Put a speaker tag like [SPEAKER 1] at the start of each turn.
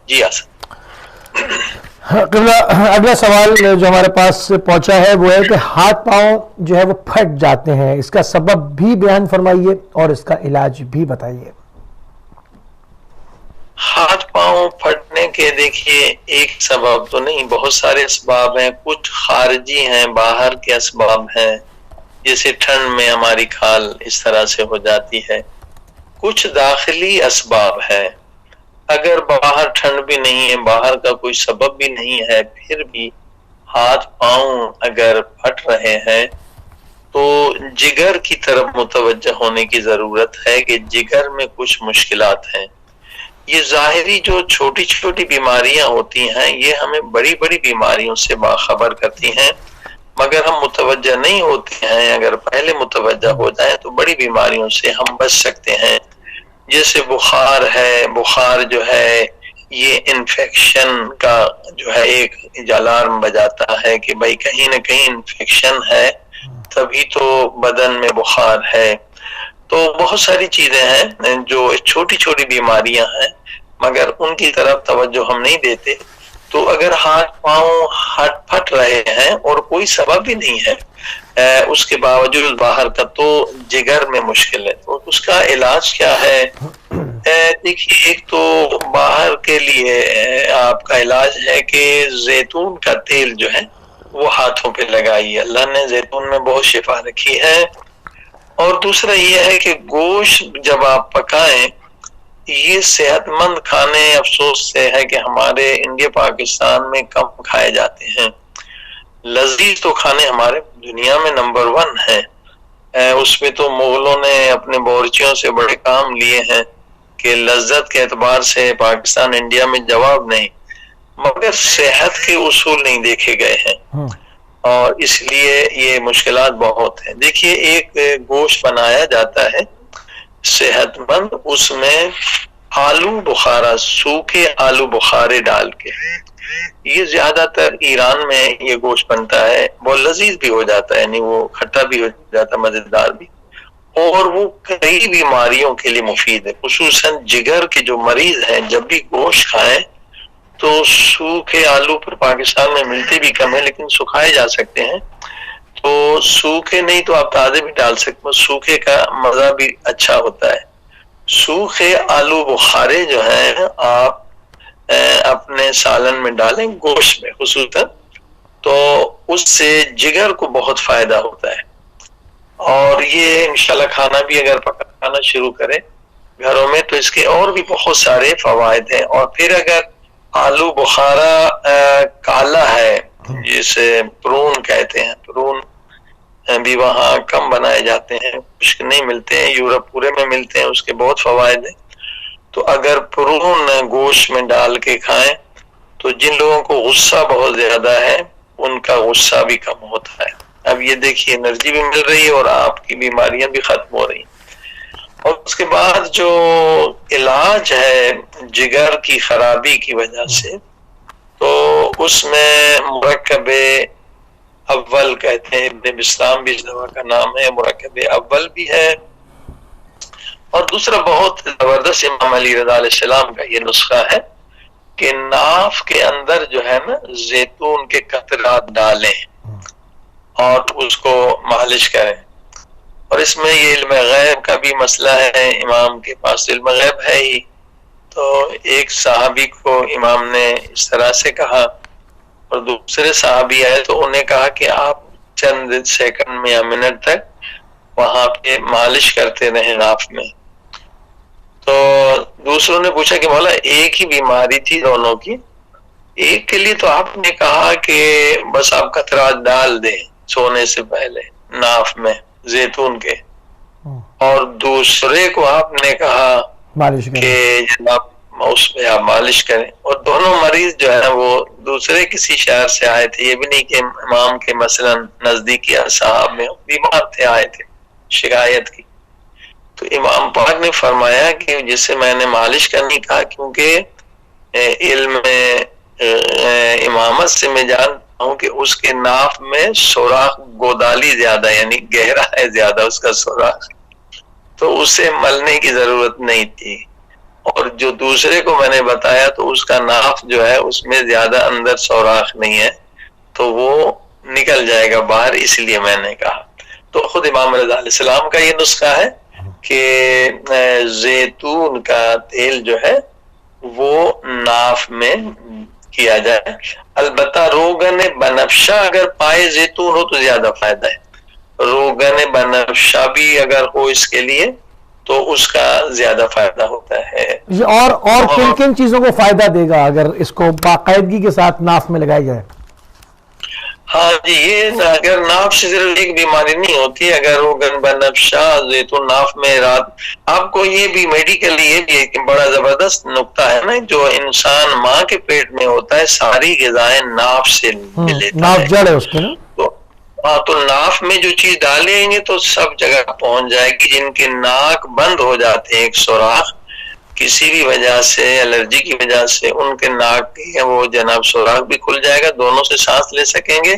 [SPEAKER 1] جی آسان.
[SPEAKER 2] قبلہ اگلا سوال جو ہمارے پاس پہنچا ہے وہ ہے کہ ہاتھ پاؤں جو ہے وہ پھٹ جاتے ہیں، اس کا سبب بھی بیان فرمائیے اور اس کا علاج بھی بتائیے.
[SPEAKER 1] ہاتھ پاؤں پھٹنے کے دیکھیے ایک سبب تو نہیں، بہت سارے اسباب ہیں. کچھ خارجی ہیں، باہر کے اسباب ہیں، جیسے ٹھنڈ میں ہماری کھال اس طرح سے ہو جاتی ہے. کچھ داخلی اسباب ہے. اگر باہر ٹھنڈ بھی نہیں ہے، باہر کا کوئی سبب بھی نہیں ہے، پھر بھی ہاتھ پاؤں اگر پھٹ رہے ہیں تو جگر کی طرف متوجہ ہونے کی ضرورت ہے کہ جگر میں کچھ مشکلات ہیں. یہ ظاہری جو چھوٹی چھوٹی بیماریاں ہوتی ہیں یہ ہمیں بڑی بڑی بیماریوں سے باخبر کرتی ہیں، مگر ہم متوجہ نہیں ہوتے ہیں. اگر پہلے متوجہ ہو جائیں تو بڑی بیماریوں سے ہم بچ سکتے ہیں. جیسے بخار ہے، بخار جو ہے یہ انفیکشن کا جو ہے ایک الارم بجاتا ہے کہ بھائی کہیں نہ کہیں انفیکشن ہے، تبھی تو بدن میں بخار ہے. تو بہت ساری چیزیں ہیں جو چھوٹی چھوٹی بیماریاں ہیں مگر ان کی طرف توجہ ہم نہیں دیتے. تو اگر ہاتھ پاؤں پھٹ رہے ہیں اور کوئی سبب بھی نہیں ہے اس کے باوجود باہر کا، تو جگر میں مشکل ہے. تو اس کا علاج کیا ہے؟ دیکھیے ایک تو باہر کے لیے آپ کا علاج ہے کہ زیتون کا تیل جو ہے وہ ہاتھوں پہ لگائیے. اللہ نے زیتون میں بہت شفا رکھی ہے. اور دوسرا یہ ہے کہ گوشت جب آپ پکائیں، یہ صحت مند کھانے افسوس سے ہے کہ ہمارے انڈیا پاکستان میں کم کھائے جاتے ہیں. لذیذ تو کھانے ہمارے دنیا میں نمبر 1 ہیں. اس میں تو مغلوں نے اپنے باورچیوں سے بڑے کام لیے ہیں کہ لذت کے اعتبار سے پاکستان انڈیا میں جواب نہیں، مگر صحت کے اصول نہیں دیکھے گئے ہیں اور اس لیے یہ مشکلات بہت ہیں. دیکھیے ایک گوشت بنایا جاتا ہے صحت مند، اس میں آلو بخارا، سوکھے آلو بخارے ڈال کے، یہ زیادہ تر ایران میں یہ گوشت بنتا ہے. بہت لذیذ بھی ہو جاتا ہے، یعنی وہ کھٹا بھی ہو جاتا ہے، مزیدار بھی، اور وہ کئی بیماریوں کے لیے مفید ہے. خصوصاً جگر کے جو مریض ہیں جب بھی گوشت کھائیں تو سوکھے آلو پر پاکستان میں ملتے بھی کم ہے لیکن سکھائے جا سکتے ہیں. تو سوکھے نہیں تو آپ تازے بھی ڈال سکتے ہیں، سوکھے کا مزہ بھی اچھا ہوتا ہے. سوکھے آلو بخارے جو ہیں آپ اپنے سالن میں ڈالیں، گوشت میں خصوصاً، تو اس سے جگر کو بہت فائدہ ہوتا ہے. اور یہ انشاءاللہ کھانا بھی اگر پکانا شروع کریں گھروں میں تو اس کے اور بھی بہت سارے فوائد ہیں. اور پھر اگر آلو بخارا کالا ہے جسے پرون کہتے ہیں، پرون بھی وہاں کم بنائے جاتے ہیں، خشک نہیں ملتے ہیں، یورپ پورے میں ملتے ہیں، اس کے بہت فوائد ہیں. تو اگر پرون گوشت میں ڈال کے کھائیں تو جن لوگوں کو غصہ بہت زیادہ ہے ان کا غصہ بھی کم ہوتا ہے. اب یہ دیکھیے انرجی بھی مل رہی ہے اور آپ کی بیماریاں بھی ختم ہو رہی ہیں. اور اس کے بعد جو علاج ہے جگر کی خرابی کی وجہ سے، تو اس میں مرکب اول کہتے ہیں، ابن بسلام بھی اس دوا کا نام ہے، مرکب اول بھی ہے. اور دوسرا بہت زبردست امام علی رضا علیہ السلام کا یہ نسخہ ہے کہ ناف کے اندر جو ہے نا زیتون کے قطرات ڈالیں اور اس کو مالش کریں. اور اس میں یہ علم غیب کا بھی مسئلہ ہے، امام کے پاس علم غیب ہے ہی. تو ایک صحابی کو امام نے اس طرح سے کہا اور دوسرے صحابی آئے تو انہیں کہا کہ آپ چند سیکنڈ میں یا منٹ تک وہاں پہ مالش کرتے رہیں ناف میں. تو دوسروں نے پوچھا کہ مولا ایک ہی بیماری تھی دونوں کی، ایک کے لیے تو آپ نے کہا کہ بس آپ قطرات ڈال دیں سونے سے پہلے ناف میں زیتون کے، اور دوسرے کو آپ نے کہا کہ جناب اس پہ آپ مالش کریں. اور دونوں مریض جو ہے وہ دوسرے کسی شہر سے آئے تھے، یہ بھی نہیں کہ امام کے مثلا نزدیکی صاحب میں بیمار تھے، آئے تھے شکایت کی. تو امام پاک نے فرمایا کہ جسے میں نے مالش کرنے کہا کیونکہ علم امامت سے میں جانتا ہوں کہ اس کے ناف میں سوراخ گودالی زیادہ، یعنی گہرا ہے زیادہ اس کا سوراخ، تو اسے ملنے کی ضرورت نہیں تھی. اور جو دوسرے کو میں نے بتایا تو اس کا ناف جو ہے اس میں زیادہ اندر سوراخ نہیں ہے تو وہ نکل جائے گا باہر، اس لیے میں نے کہا۔ تو خود امام رضا علیہ السلام کا یہ نسخہ ہے کہ زیتون کا تیل جو ہے وہ ناف میں کیا جائے۔ البتہ روغن بنفشہ اگر پائے زیتون ہو تو زیادہ فائدہ ہے، روغن بنفشہ بھی اگر ہو اس کے لیے تو اس کا زیادہ فائدہ ہوتا ہے۔
[SPEAKER 2] اور کن کن چیزوں کو فائدہ دے گا اگر اس کو باقاعدگی کے ساتھ ناف میں لگائی جائے؟
[SPEAKER 1] ہاں جی، یہ اگر ناف سے صرف ایک بیماری نہیں ہوتی، اگر روغن بنفشہ زیتون ناف میں رات، آپ کو یہ بھی میڈیکلی یہ بھی ایک بڑا زبردست نقطہ ہے نا، جو انسان ماں کے پیٹ میں ہوتا ہے ساری غذائیں ناف سے لیتا ہے،
[SPEAKER 2] ناف جڑ ہے اس کے نا،
[SPEAKER 1] تو ناف میں جو چیز ڈالیں گے تو سب جگہ پہنچ جائے گی۔ جن کے ناک بند ہو جاتے ہیں ایک سوراخ کسی بھی وجہ سے، الرجی کی وجہ سے، ان کے ناک وہ جناب سوراخ بھی کھل جائے گا، دونوں سے سانس لے سکیں گے۔